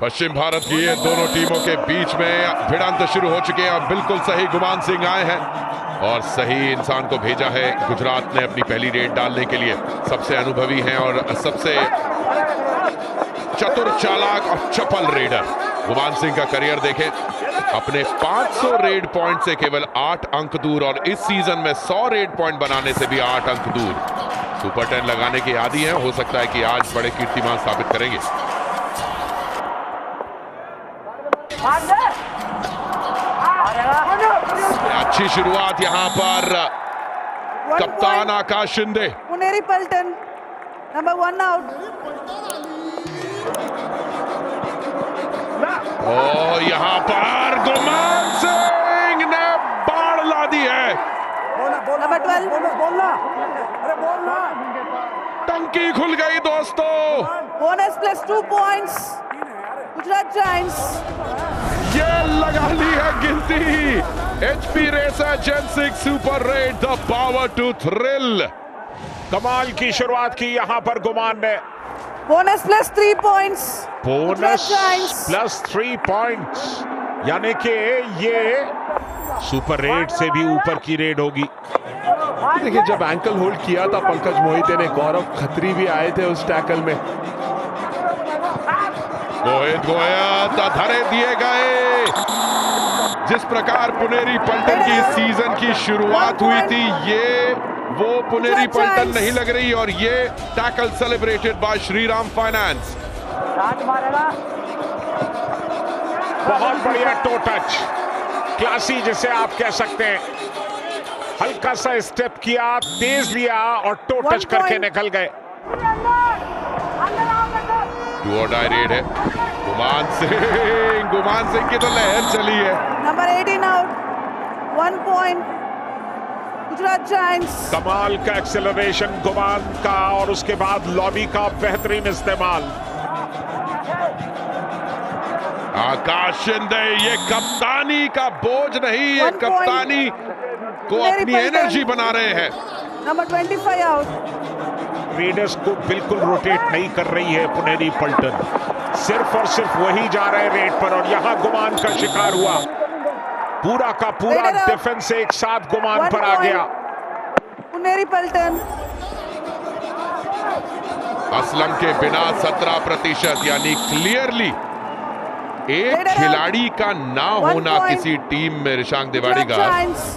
पश्चिम भारत की ये दोनों टीमों के बीच में भिड़ंत शुरू हो चुके हैं और बिल्कुल सही गुमान सिंह आए हैं और सही इंसान को भेजा है गुजरात ने अपनी पहली रेड डालने के लिए। सबसे अनुभवी हैं और सबसे चतुर, चालाक और चपल रेडर गुमान सिंह का करियर देखें। अपने 500 रेड पॉइंट से केवल 8 अंक दूर और इस सीजन में 100 रेड पॉइंट बनाने से भी 8 अंक दूर। सुपर 10 लगाने के आदी हैं, हो सकता है कि आज बड़े कीर्तिमान स्थापित करेंगे। अच्छी शुरुआत यहां पर कप्तान आकाश शिंदे। Puneri Paltan number 1 out. और यहां पर गुमान सिंह ने बाढ़ ला दी है। नंबर 12 टंकी खुल गई दोस्तों। Bonus plus 2 points Gujarat Giants. ये लगा ली है गिनती। HP racer gen 6 super raid, the power to thrill. कमाल की शुरुआत की यहां पर गुमान ने। Bonus plus 3 points bonus plus 3 points, यानी कि ये सुपर रेड से भी ऊपर की रेड होगी। देखिए, जब एंकल होल्ड किया था पंकज मोहिते ने, गौरव खत्री भी आए थे उस टैकल में। मोहित गोयत धरे दिए गए। जिस प्रकार पुनेरी पल्टन की सीजन की शुरुआत हुई थी, ये वो पुनेरी पल्टन नहीं लग रही और ये tackle celebrated by Shriram finance. बहुत बढ़िया टो टच, क्लासी जिसे आप कह सकते हैं। हल्का सा स्टेप किया, तेज लिया और टो टच करके निकल गए। डू और डाई रेड है। गुमान सिंह की तो लहर चली है। Number 18 out, 1 point Gujarat giants. कमाल का एक्सेलरेशन गुमान का और उसके बाद लॉबी का बेहतरीन इस्तेमाल। आकाश शिंदे, ये कप्तानी का बोझ नहीं, ये कप्तानी को अपनी एनर्जी बना रहे हैं। Number 25 out. रेडर्स को बिल्कुल रोटेट नहीं कर रही है पुनेरी पल्टन, सिर्फ और सिर्फ वही जा रहे रेड पर और यहां गुमान का शिकार हुआ। पूरा का पूरा डिफेंस एक साथ गुमान पर आ गया। पुनेरी पल्टन असलम के बिना 17% यानी क्लियरली एक खिलाड़ी का ना होना किसी टीम में ऋषांक देवाड़ी का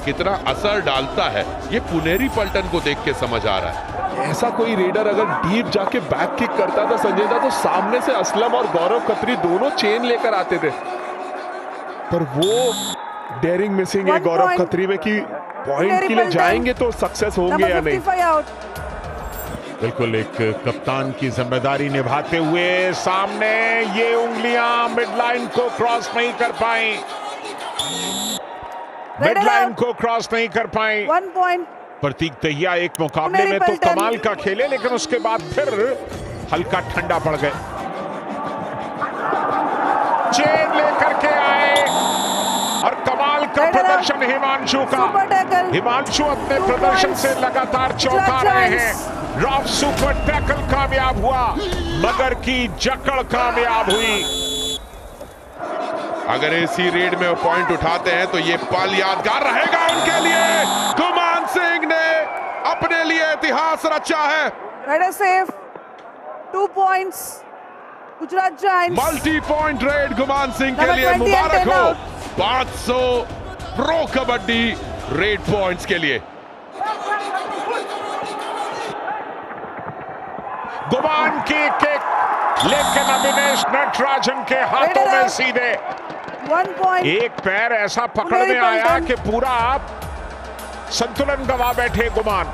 कितना असर डालता है, ये पुनेरी पल्टन को देख के समझ आ रहा है। ऐसा कोई रेडर अगर डीप जाके बैक किक करता था संजय दा, तो सामने से असलम और गौरव खत्री दोनों चेन लेकर आते थे, पर वो डेयरिंग मिसिंग है गौरव खत्री में कि पॉइंट के लिए जाएंगे तो सक्सेस होंगे या नहीं। बिल्कुल एक कप्तान की जिम्मेदारी निभाते हुए सामने ये उंगलियां मिडलाइन को क्रॉस नहीं कर पाई, मिडलाइन को क्रॉस नहीं कर पाई। 1 पॉइंट। प्रतीक दहिया एक मुकाबले में तो कमाल का खेले, लेकिन उसके बाद फिर हल्का ठंडा पड़ गए। चेन लेकर के आए और कमाल का प्रदर्शन हिमांशु का। हिमांशु अपने प्रदर्शन से लगातार चौंका रहे हैं। रॉफ सुपर टैकल कामयाब हुआ, मगर की जकड़ कामयाब हुई। अगर इसी रेड में वो पॉइंट उठाते हैं तो ये पल यादगार रहेगा उनके लिए। गुमान सिंह ने अपने लिए इतिहास रचा है। Raider safe, 2 points Gujarat giants. Multi point raid Guman Singh के लिए मुबारक हो। 500 प्रो कबड्डी रेड पॉइंट्स के लिए। गुमान की किक, लेकिन अविनेश नटराजन के हाथों में सीधे। 1 पॉइंट। एक पैर ऐसा पकड़ में आया कि पूरा संतुलन गवा बैठे गुमान।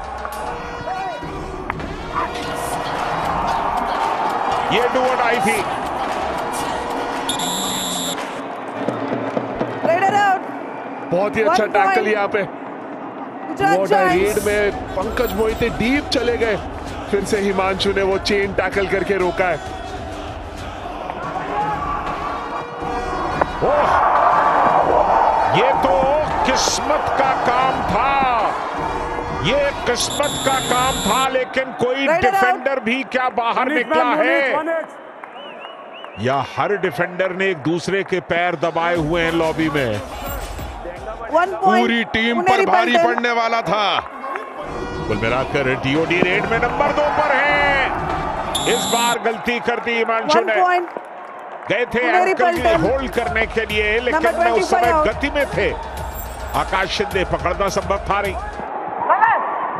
ये डू और डाई थी। Raider out. बहुत ही अच्छा टैकल यहाँ पे। रेड में पंकज मोहिते डीप चले गए, फिर से हिमांशु ने वो चेन टैकल करके रोका है। ये तो किस्मत का काम था, ये किस्मत का काम था, लेकिन कोई डिफेंडर भी क्या बाहर निकला है। या हर डिफेंडर ने एक दूसरे के पैर दबाए हुए हैं लॉबी में। 1 point. पूरी टीम पर पुनेरी भारी पल्टन। पड़ने वाला था। कुल मिलाकर डीओडी रेड में नंबर 2 पर है। इस बार गलती कर दी हिमांशु 1 ने। point. गए थे पुनेरी एंकल के पल्टन। होल्ड करने के लिए, लेकिन नंबर उस 25 समय आउट। गति में थे। आकाश शिंदे पकड़ना संभव था नहीं।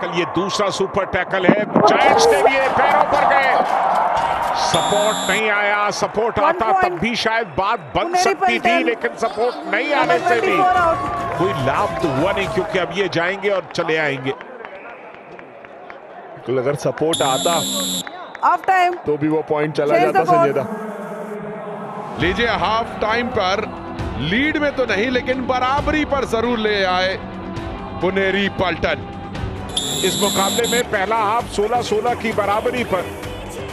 कल ये दूसरा सुपर टैकल है। जायंट्स ने भी पैरों पर गए, सपोर्ट नहीं आया। सपोर्ट 1 आता point. तब भी शायद बात बन पुनेरी सकती थी, पल्टन। लेकिन सपोर्ट नहीं आने नंबर से भी 24 आउट। कोई लाभ तो हुआ नहीं, क्योंकि अब ये जाएंगे और चले आएंगे। तो अगर सपोर्ट आता हाफ टाइम। तो भी वो पॉइंट चला Change जाता the ball. संजय दा। लीजिए, हाफ टाइम पर लीड में तो नहीं, लेकिन बराबरी पर जरूर ले आए पुनेरी पल्टन। इस मुकाबले में पहला हाफ 16-16 की बराबरी पर,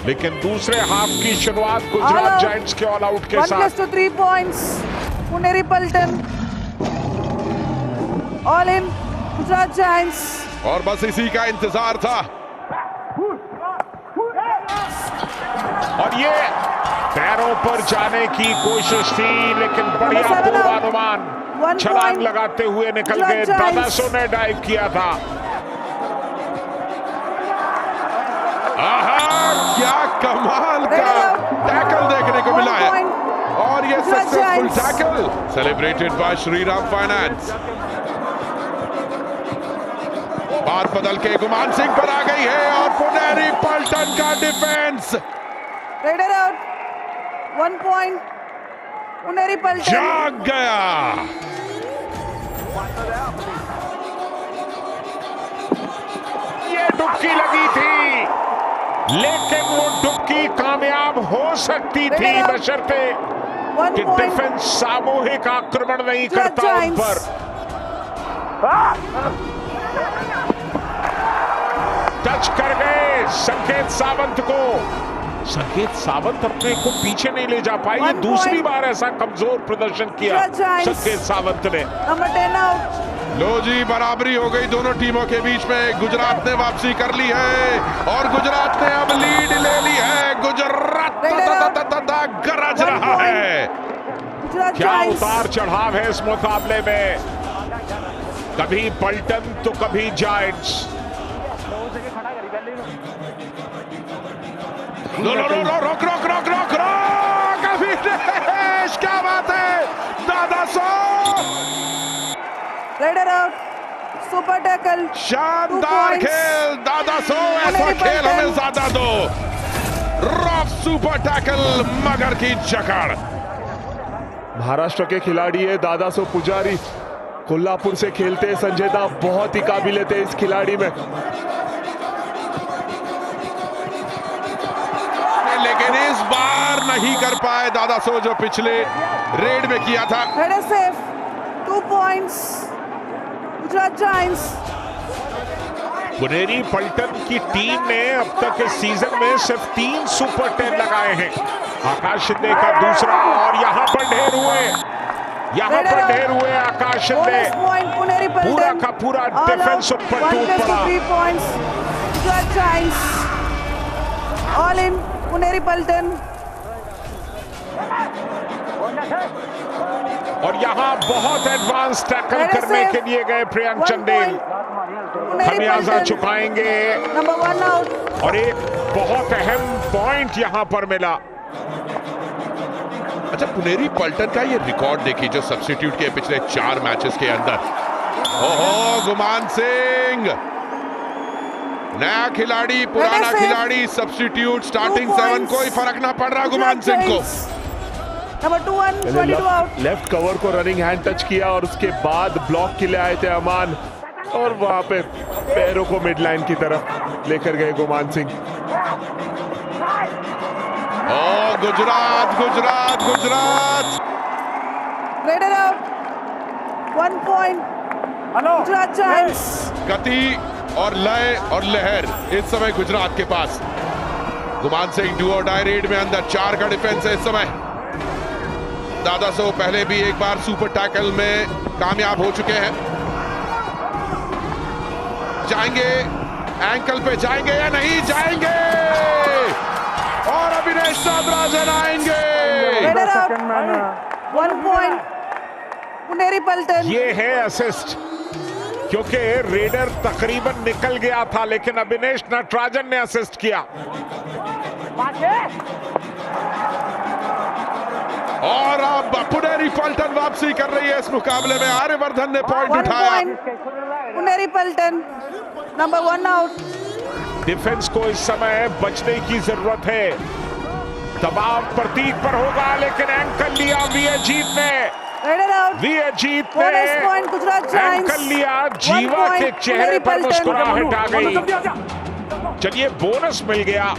लेकिन दूसरे हाफ की शुरुआत All गुजरात out. जायंट्स के ऑल आउट के 1 साथ। + 3 points. Puneri Paltan. All in Gujarat giants. और बस इसी का इंतजार था। और ये पैरों पर जाने की कोशिश थी, लेकिन बढ़िया नंबर 7 पूर्वानुमान। 1 छलांग point. लगाते हुए निकल गुजरात गए। जायंट्स। दादासो ने डाइव किया था। आहा, क्या कमाल का टैकल देखने को मिला 1 है। point. और ये Gujarat successful giants. Tackle celebrated by Shriram finance. बात बदल के गुमान सिंह पर आ गई है और पुनेरी पल्टन का defence raider out. 1 point. Puneri Paltan. जाग गया। ये डुबकी लगी थी, लेकिन वो डुबकी कामयाब हो सकती थी, बशर्ते 1 कि point. डिफेंस सामूहिक आक्रमण नहीं गुजरात करता उन जायंट्स। पर। टच कर गए संकेत सावंत को। संकेत सावंत अपने को पीछे नहीं ले जा पाए। ये 1 दूसरी point. बार ऐसा कमजोर प्रदर्शन किया गुजरात जायंट्स। संकेत सावंत ने। Number 10 out. लो जी, बराबरी हो गई दोनों टीमों के बीच में। गुजरात ने वापसी कर ली है और गुजरात ने अब लीड ले ली है। गुजरात गरज रहा है। गुजरात क्या जायंट्स। उतार चढ़ाव है इस मुकाबले में। कभी पल्टन तो कभी जायंट्स। लो लो लो लो, रोक रोक रोक रोक रोक। अभिनेश, क्या बात है। Dadaso, raider out. Super tackle. शानदार 2 points. खेल दादासो। ऐसा पुनेरी खेल पल्टन। हमें ज्यादा दो। रॉफ सुपर टैकल, मगर की जकड़। महाराष्ट्र के खिलाड़ी है दादासो पुजारी। कोल्हापुर से खेलते हैं संजय दा। बहुत ही काबिल थे इस खिलाड़ी में, लेकिन इस बार नहीं कर पाए दादासो जो पिछले रेड में किया था। Raider safe. 2 points. Gujarat giants. Puneri Paltan की टीम ने अब तक इस सीजन में सिर्फ 3 सुपर 10 लगाए हैं। आकाश शिंदे का दूसरा, और यहां पर ढेर हुए। यहां पर ढेर हुए आकाश शिंदे। Bonus point Puneri Paltan. पूरा का पूरा डिफेंस ऊपर टूट पड़ा। 3 points. Gujarat giants. All in Puneri Paltan. और यहां बहुत एडवांस टैकल करने के लिए गए प्रियंक चंदेल। खमियाजा चुकाएंगे। Number 1 out. और एक बहुत अहम पॉइंट यहां पर मिला। अच्छा, पुनेरी पल्टन का ये रिकॉर्ड देखिए जो सब्स्टिट्यूट किए पिछले 4 मैचेस के अंदर। ओहो, गुमान सिंह नया खिलाड़ी, पुराना खिलाड़ी, सब्स्टिट्यूट, स्टार्टिंग 7, कोई फर्क ना पड़ रहा गुमान सिंह को। Number 22 out. लेफ्ट कवर को रनिंग हैंड टच किया और उसके बाद ब्लॉक के लिए आए थे अमान, और वहां पे पैरों को मिड लाइन की तरफ लेकर गए गुमान सिंह। ओ Gujarat Gujarat Gujarat. Raider out. 1 point. Gujarat giants. गति और लय और लहर इस समय गुजरात के पास। गुमान सिंह डू और डाई रेड में अंदर 4 का डिफेंस है इस समय। दादासो पहले भी एक बार सुपर टैकल में कामयाब हो चुके हैं। जाएंगे, एंकल पे जाएंगे या नहीं जाएंगे, और अभिनेश नागराजन आएंगे। Raider out. 1 point. पुनेरी पल्टन. ये है असिस्ट, क्योंकि रेडर तकरीबन निकल गया था, लेकिन अभिनेश नटराजन ने असिस्ट किया। और अब पुनेरी पल्टन वापसी कर रही है इस मुकाबले में। आर्यवर्धन ने पॉइंट 1 उठाया। point. Puneri Paltan. Number 1 out. Defence को इस समय बचने की जरूरत है। दबाव प्रतीक पर होगा, लेकिन एंकल लिया विजयजीत ने। Raider out. विजयजीत Bonus point ने गुजरात जायंट्स. एंकल लिया, 1 जीवा point के चेहरे पर पुनेरी मुस्कुराहट आ पल्टन. गई। चलिए, बोनस मिल गया।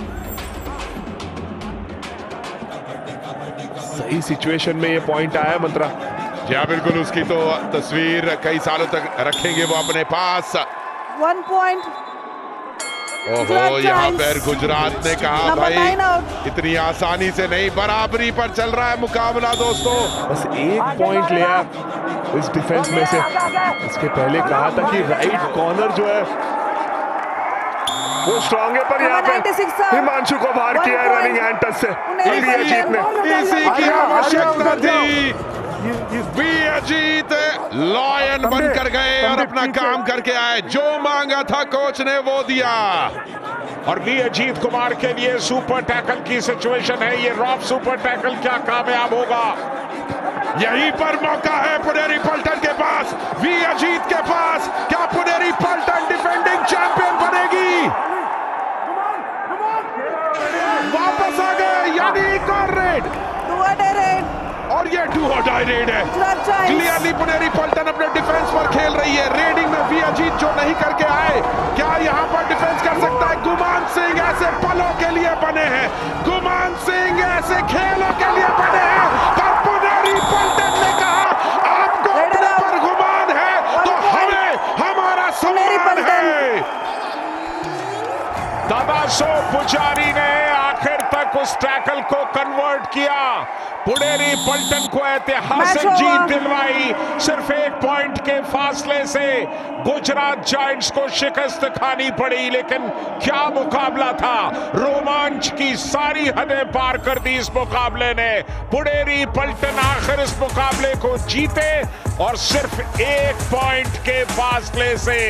सही सिचुएशन में ये पॉइंट आया मंत्रा। जी हाँ, बिल्कुल। उसकी तो तस्वीर कई सालों तक रखेंगे वो अपने पास। 1 point. ओहो, यहाँ पर गुजरात ने कहा नंबर भाई 9 आउट. इतनी आसानी से नहीं, बराबरी पर चल रहा है मुकाबला दोस्तों। बस एक पॉइंट लिया इस डिफेंस में से। इसके पहले कहा था कि राइट कॉर्नर जो है वो स्ट्रॉन्ग है, पर यहाँ नंबर 96 पे हिमांशु को बाहर किया है रनिंग हैंड टच से विजयजीत ने। इसी की आवश्यकता थी। विजयजीत लॉयन बनकर गए और अपना काम करके आए। जो मांगा था कोच ने वो दिया। और विजयजीत कुमार के लिए सुपर टैकल की सिचुएशन है। ये रॉफ सुपर टैकल क्या कामयाब होगा? यहीं पर मौका है पुनेरी पल्टन के पास, विजयजीत के पास। क्या पुनेरी पल्टन डिफेंडिंग चैंपियन बनेगी? वापस आ गए, यानी एक और रेड। और ये 2 और डाई रेड है। क्लियरली पुनेरी पल्टन अपने डिफेंस पर खेल रही है। रेडिंग में विजयजीत जो नहीं करके आए, क्या यहाँ पर डिफेंस कर सकता है? गुमान सिंह ऐसे पलों के लिए बने हैं, गुमान सिंह ऐसे खेलों के लिए बने हैं। पर पुनेरी पल्टन ने कहा आपको अपने पर गुमान है तो हमें हमारा सम्मान है। दादासो पुजारी ने आखिर तक उस टैकल को कन्वर्ट किया। पुनेरी पल्टन को ऐतिहासिक जीत दिलवाई। सिर्फ 1 पॉइंट के फासले से गुजरात जायंट्स को शिकस्त खानी पड़ी, लेकिन क्या मुकाबला था। रोमांच की सारी हदें पार कर दी इस मुकाबले ने। पुनेरी पल्टन आखिर इस मुकाबले को जीते और सिर्फ 1 पॉइंट के फासले से